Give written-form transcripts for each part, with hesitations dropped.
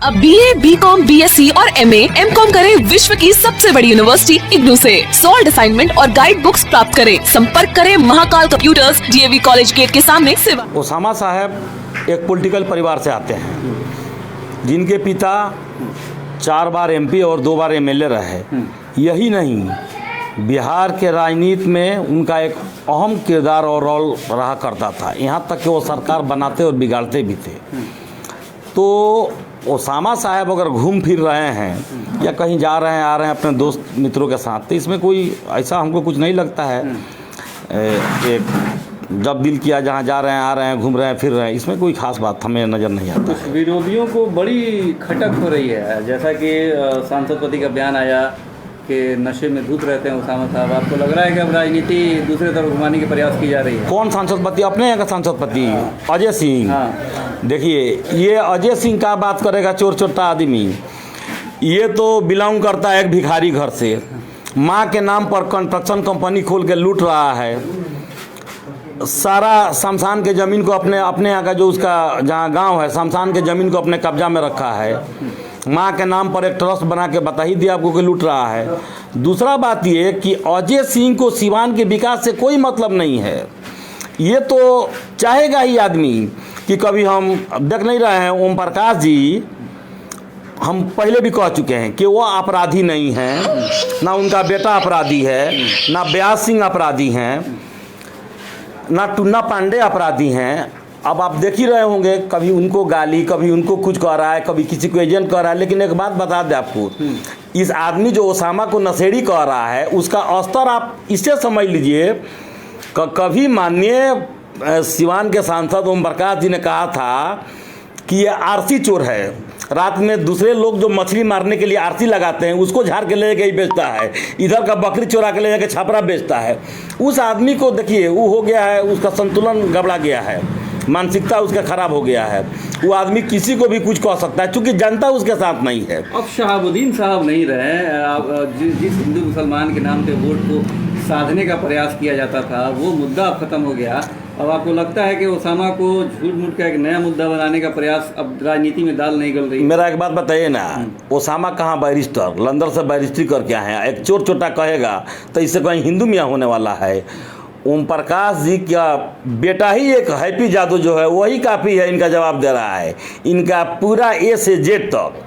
अब BA, BCom, BSc और MA, MCom करें विश्व की सबसे बड़ी यूनिवर्सिटी इग्नू से। सॉल्ड असाइनमेंट और गाइड बुक्स प्राप्त करें। संपर्क करें Mahakal computers, DAV college gate के सामने सेवा। ओसामा साहब एक पॉलिटिकल परिवार से आते हैं, जिनके पिता 4 बार MP और 2 बार MLA रहे। यही नहीं, बिहार के राजनीति में उनका एक अहम किरदार और रोल रहा करता था, यहाँ तक कि वो सरकार बनाते और बिगाड़ते भी थे। तो ओसामा साहब अगर घूम फिर रहे हैं या कहीं जा रहे हैं आ रहे हैं अपने दोस्त मित्रों के साथ, तो इसमें कोई ऐसा हमको कुछ नहीं लगता है। एक जब दिल किया जहाँ जा रहे हैं आ रहे हैं घूम रहे हैं फिर रहे हैं, इसमें कोई खास बात हमें नज़र नहीं आता। कुछ विरोधियों को बड़ी खटक हो रही है, जैसा कि सांसद पति का बयान आया कि नशे में धुत रहते हैं ओसामा साहब। आपको लग रहा है कि अब राजनीति दूसरे तरफ घुमाने की प्रयास की जा रही है? कौन सांसद पति? अपने यहाँ का सांसद पति अजय सिंह। हाँ। देखिए, ये अजय सिंह का बात करेगा चोर चोटा आदमी। ये तो बिलोंग करता है एक भिखारी घर से, माँ के नाम पर कंस्ट्रक्शन कंपनी खोल के लूट रहा है। सारा शमशान के ज़मीन को अपने यहाँ का जो उसका जहाँ गांव है, शमशान के ज़मीन को अपने कब्जा में रखा है। माँ के नाम पर एक ट्रस्ट बना के बता ही दिया आपको कि लूट रहा है। दूसरा बात ये कि अजय सिंह को सिवान के विकास से कोई मतलब नहीं है। ये तो चाहेगा ही आदमी कि कभी हम देख नहीं रहे हैं ओम प्रकाश जी, हम पहले भी कह चुके हैं कि वो अपराधी नहीं हैं, ना उनका बेटा अपराधी है, ना व्यास सिंह अपराधी हैं, ना टुन्ना पांडे अपराधी हैं। अब आप देख ही रहे होंगे, कभी उनको गाली, कभी उनको कुछ कह रहा है, कभी किसी को एजेंट कह रहा है। लेकिन एक बात बता दें आपको, इस आदमी जो ओसामा को नशेड़ी कह रहा है, उसका स्तर आप इससे समझ लीजिए। कभी माननीय सिवान के सांसद ओम प्रकाश जी ने कहा था कि ये आरसी चोर है। रात में दूसरे लोग जो मछली मारने के लिए आरसी लगाते हैं, उसको झाड़ के ले ही बेचता है। इधर का बकरी चोरा के ले जाके छापरा बेचता है। उस आदमी को देखिए, वो हो गया है, उसका संतुलन गड़बड़ा गया है, मानसिकता उसका खराब हो गया है। वो आदमी किसी को भी कुछ कह सकता है, क्योंकि जनता उसके साथ नहीं है। अब शहाबुद्दीन साहब नहीं रहे। जिस हिंदू मुसलमान के नाम पे वोट को साधने का प्रयास किया जाता था, वो मुद्दा अब खत्म हो गया। अब आपको लगता है कि ओसामा को झूठ मूठ का एक नया मुद्दा बनाने का प्रयास अब राजनीति में दाल नहीं गल रही? मेरा एक बात बताइए ना, ओसामा कहाँ बैरिस्टर, लंदन से बैरिस्ट्री करके आए हैं। एक चोर चोटा कहेगा तो इससे कहीं हिंदू मियाँ होने वाला है? ओम प्रकाश जी का बेटा ही एक हैप्पी जादू जो है, वही काफ़ी है इनका जवाब दे रहा है। इनका पूरा A से Z तक,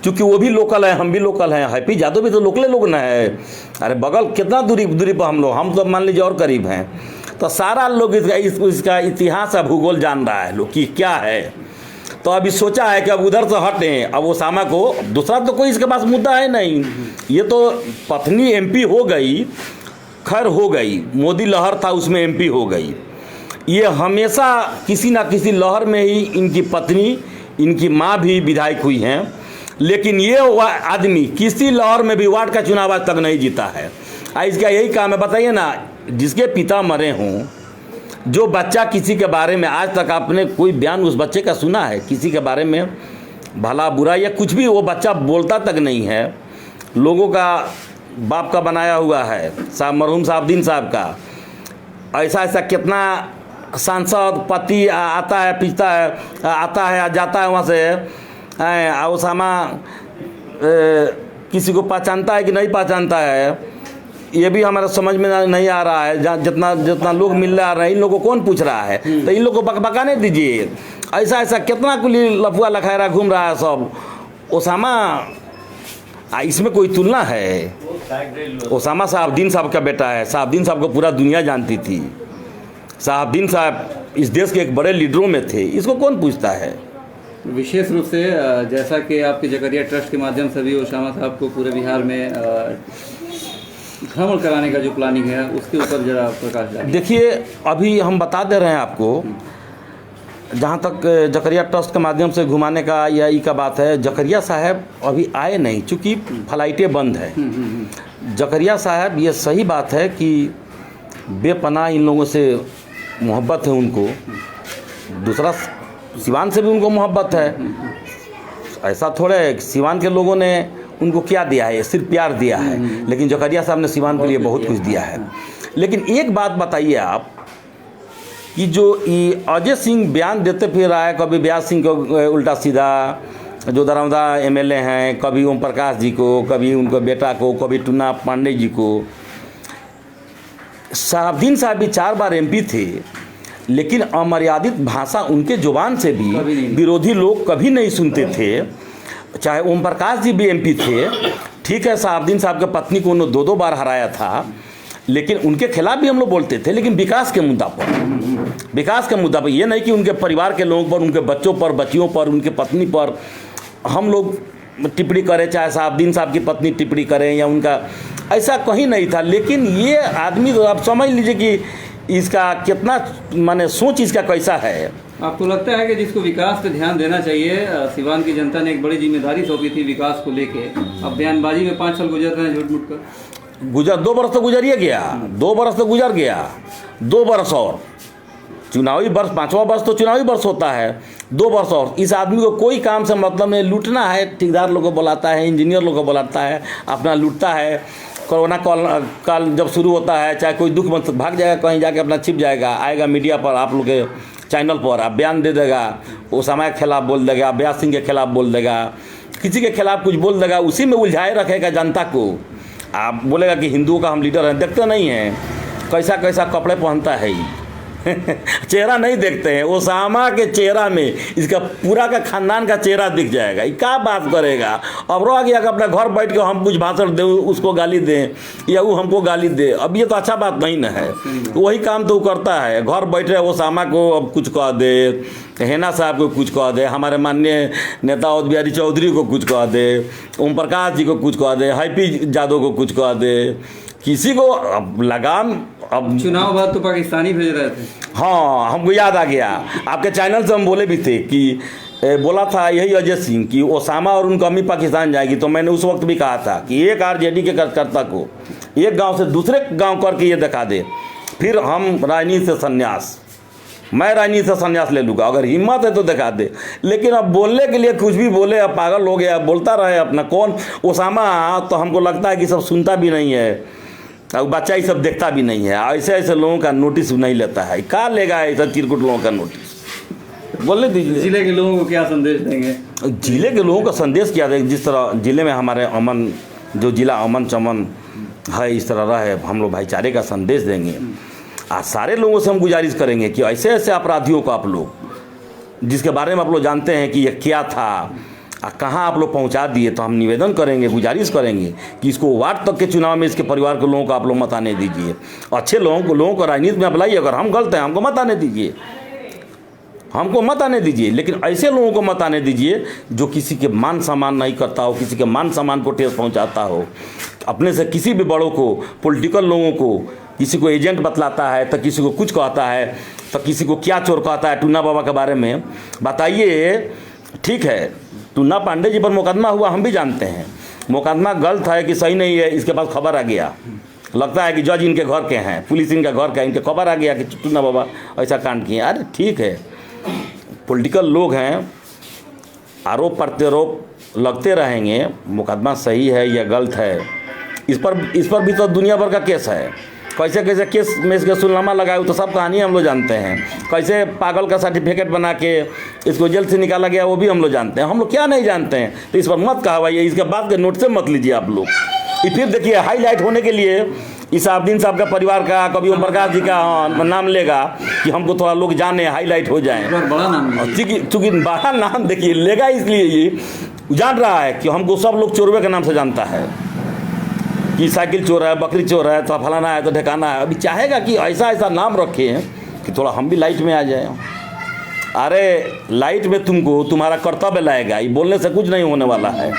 क्योंकि वो भी लोकल है, हम भी लोकल हैं। हैप्पी जादू भी तो लोकल लोग ना है। अरे बगल कितना दूरी पर हम तो मान लीजिए और करीब हैं। तो सारा लोग इसका इतिहास और भूगोल जान रहा है लोग कि क्या है। तो अभी सोचा है कि अब उधर से हटें। अब ओसामा को दूसरा तो कोई इसके पास मुद्दा है नहीं। ये तो पत्नी MP हो गई, खैर हो गई, मोदी लहर था उसमें MP हो गई। ये हमेशा किसी ना किसी लहर में ही इनकी पत्नी, इनकी माँ भी विधायक हुई हैं। लेकिन ये आदमी किसी लहर में भी वार्ड का चुनाव आज तक नहीं जीता है। इसका यही काम है। बताइए ना, जिसके पिता मरे हों, जो बच्चा किसी के बारे में आज तक आपने कोई बयान उस बच्चे का सुना है? किसी के बारे में भला बुरा या कुछ भी वो बच्चा बोलता तक नहीं है। लोगों का बाप का बनाया हुआ है, मरहूम शहाबुद्दीन साहब का। ऐसा कितना सांसद पति आता है, पीछता है, आता है जाता है वहाँ से। ओसामा किसी को पहचानता है कि नहीं पहचानता है, ये भी हमारा समझ में नहीं आ रहा है। जितना लोग मिल रहे हैं, इन लोगों को कौन पूछ रहा है? तो इन लोगों को बकाने दीजिए। ऐसा कितना कुली लफुआ लखायरा घूम रहा है सब। ओसामा, इसमें कोई तुलना है? ओसामा शहाबुद्दीन साहब का बेटा है। शहाबुद्दीन साहब को पूरा दुनिया जानती थी। शहाबुद्दीन साहब इस देश के एक बड़े लीडरों में थे। इसको कौन पूछता है? विशेष रूप से जैसा कि आपके जकरिया ट्रस्ट के माध्यम से भी ओसामा साहब को पूरे बिहार में भ्रमण कराने का जो प्लानिंग है, उसके ऊपर जरा प्रकाश डालिए। देखिए, अभी हम बता दे रहे हैं आपको, जहाँ तक जकरिया ट्रस्ट के माध्यम से घुमाने का या ई का बात है, जकरिया साहब अभी आए नहीं, चूँकि फ्लाइटें बंद है। जकरिया साहब, ये सही बात है कि बेपनाह इन लोगों से मोहब्बत है उनको। दूसरा, सिवान से भी उनको मोहब्बत है। ऐसा थोड़ा है, सिवान के लोगों ने उनको क्या दिया है? सिर्फ प्यार दिया है। लेकिन जकरिया साहब ने सिवान के लिए बहुत कुछ दिया है। लेकिन एक बात बताइए आप कि जो अजय सिंह बयान देते फिर रहा है, कभी व्यास सिंह को उल्टा सीधा, जो दरौंदा एमएलए हैं, कभी ओम प्रकाश जी को, कभी उनके बेटा को, कभी टुन्ना पांडे जी को। शहाबुद्दीन साहब भी 4 बार एमपी थे, लेकिन अमर्यादित भाषा उनके जुबान से भी विरोधी लोग कभी नहीं सुनते थे। चाहे ओम प्रकाश जी भी एमपी थे, ठीक है, शहाबुद्दीन साहब की पत्नी को उन्होंने 2-2 बार हराया था, लेकिन उनके खिलाफ भी हम लोग बोलते थे, लेकिन विकास के मुद्दा पर, ये नहीं कि उनके परिवार के लोगों पर, उनके बच्चों पर, बच्चियों पर, उनके पत्नी पर हम लोग टिप्पणी करें, चाहे शहाबुद्दीन साहब की पत्नी टिप्पणी करें या उनका, ऐसा कहीं नहीं था। लेकिन ये आदमी तो आप समझ लीजिए कि इसका कितना माने सोच इसका कैसा है। आपको लगता है कि जिसको विकास पे ध्यान देना चाहिए, सिवान की जनता ने एक बड़ी जिम्मेदारी सौंपी थी विकास को लेके, अब बयानबाजी में 5 साल गुजर रहे हैं झूठ मूठ कर। 2 बरस तो गुजरिए गया, 2 बरस तो गुजर गया, 2 बरस और चुनावी वर्ष, 5वां वर्ष तो चुनावी वर्ष होता है, 2 वर्ष और। इस आदमी को कोई काम से मतलब नहीं, लूटना है, ठेकेदार लोग को बुलाता है, इंजीनियर लोग को बुलाता है, अपना लूटता है। कोरोना काल जब शुरू होता है, चाहे कोई दुख मत भाग जाएगा, कहीं जाके अपना छिप जाएगा, आएगा मीडिया पर, आप लोग के चैनल पर, आप बयान दे देगा, ओसामा के खिलाफ बोल देगा, अब्यास सिंह के खिलाफ बोल देगा, किसी के खिलाफ कुछ बोल देगा, उसी में उलझाए रखेगा जनता को। आप बोलेगा कि हिंदुओं का हम लीडर हैं, देखते नहीं हैं कैसा कैसा कपड़े पहनता है चेहरा नहीं देखते हैं। ओसामा के चेहरा में इसका पूरा का खानदान का चेहरा दिख जाएगा। ये क्या बात करेगा? अब रह गया कि अपना घर बैठ के हम कुछ भाषण दें, उसको गाली दें या वो हमको गाली दे, अब ये तो अच्छा बात नहीं ना है। वही काम तो वो करता है, घर बैठे ओसामा को अब कुछ कह दे, हेना साहब को कुछ कह दे, हमारे माननीय नेता अवध बिहारी चौधरी को कुछ कह दे, ओम प्रकाश जी को कुछ कह दे, हैप्पी यादव को कुछ कह दे, किसी को अब लगाम। अब चुनाव बाद तो पाकिस्तानी भेज रहे थे। हाँ, हमको याद आ गया, आपके चैनल से हम बोले भी थे कि बोला था यही अजय सिंह कि ओसामा और उनकी अम्मी पाकिस्तान जाएगी, तो मैंने उस वक्त भी कहा था कि एक आरजेडी के कार्यकर्ता को एक गांव से दूसरे गांव करके ये दिखा दे, फिर हम राजनीति से संन्यास, मैं राजनीति से संन्यास ले लूँगा, अगर हिम्मत है तो दिखा दे। लेकिन अब बोलने के लिए कुछ भी बोले, अब पागल हो गया, बोलता रहे अपना। कौन ओसामा तो हमको लगता है कि सब सुनता भी नहीं है, अब बच्चा ही सब देखता भी नहीं है, ऐसे ऐसे लोगों का नोटिस नहीं लेता है। क्या लेगा ऐसा चिरकुट लोगों का नोटिस? बोलने दीजिए। जिले के लोगों को क्या संदेश देंगे? जिले के लोगों का संदेश क्या देंगे? जिस तरह जिले में हमारे अमन, जो जिला अमन चमन है, इस तरह रहे, हम लोग भाईचारे का संदेश देंगे। आज सारे लोगों से हम गुजारिश करेंगे कि ऐसे ऐसे अपराधियों को आप लोग, जिसके बारे में आप लोग जानते हैं कि ये क्या था, कहाँ आप लोग पहुँचा दिए, तो हम निवेदन करेंगे, गुजारिश करेंगे कि इसको वार्ड तक के चुनाव में इसके परिवार के लोगों को आप लोग मत आने दीजिए। अच्छे लोगों को राजनीति में अपलाइए, अगर हम गलत हैं हमको मत आने दीजिए, हमको मत आने दीजिए। लेकिन ऐसे लोगों को मत आने दीजिए जो किसी के मान सम्मान नहीं करता हो, किसी के मान सम्मान को ठेस पहुँचाता हो, अपने से किसी भी बड़ों को, पॉलिटिकल लोगों को, किसी को एजेंट बतलाता है, तो किसी को कुछ कहता है, तो किसी को क्या चोर कहता है। टुन्ना बाबा के बारे में बताइए, ठीक है, टुन्ना पांडे जी पर मुकदमा हुआ, हम भी जानते हैं, मुकदमा गलत है कि सही नहीं है, इसके पास खबर आ गया, लगता है कि जज इनके घर के हैं, पुलिस इनके घर के हैं, इनके खबर आ गया कि टुन्ना बाबा ऐसा कांड किए। अरे ठीक है, पॉलिटिकल लोग हैं, आरोप प्रत्यारोप लगते रहेंगे, मुकदमा सही है या गलत है, इस पर भी तो दुनिया भर का केस है। कैसे कैसे केस में इसके सुलनामा लगाए, तो सब कहानी हम लोग जानते हैं। कैसे पागल का सर्टिफिकेट बना के इसको जेल से निकाला गया, वो भी हम लोग जानते हैं। हम लोग क्या नहीं जानते हैं? तो इस पर मत कहवाइए, इसके बाद के नोट से मत लीजिए आप लोग। फिर देखिए, हाईलाइट होने के लिए इस शहाबुद्दीन साहब का परिवार का, कभी ओम प्रकाश जी का नाम लेगा कि हमको थोड़ा लोग जाने, हाईलाइट हो जाए। बड़ा नाम, चूँकि बड़ा नाम देखिए लेगा, इसलिए ये जान रहा है कि हमको सब लोग चोरवे के नाम से जानता है कि साइकिल चोर है, बकरी चोर है, तो फलाना है, तो ठिकाना है। अभी चाहेगा कि ऐसा ऐसा नाम रखे कि थोड़ा हम भी लाइट में आ जाए। अरे लाइट में तुमको तुम्हारा कर्तव्य लाएगा, ये बोलने से कुछ नहीं होने वाला है।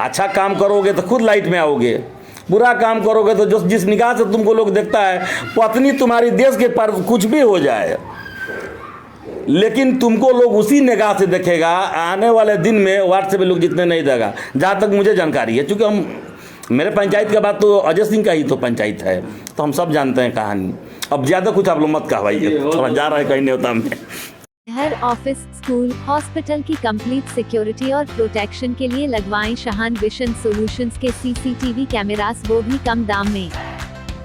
अच्छा काम करोगे तो खुद लाइट में आओगे, बुरा काम करोगे तो जिस निगाह से तुमको लोग देखता है, पत्नी तुम्हारी देश के पर कुछ भी हो जाए, लेकिन तुमको लोग उसी निगाह से देखेगा। आने वाले दिन में वार्ड से भी लोग जितने नहीं देगा, जहाँ तक मुझे जानकारी है, चूँकि हम मेरे पंचायत का बात तो अजय सिंह का ही तो पंचायत है, तो हम सब जानते हैं कहानी। अब ज़्यादा कुछ आप लोग मत कहवाइए, थोड़ा जा रहा है कहीं न्योता में। हर ऑफिस, स्कूल, हॉस्पिटल की कंप्लीट सिक्योरिटी और प्रोटेक्शन के लिए लगवाएं शाहान विशन सॉल्यूशंस के CCTV कैमरास, वो भी कम दाम में।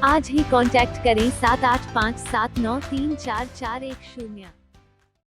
आज ही कांटेक्ट करें 7857933441 0।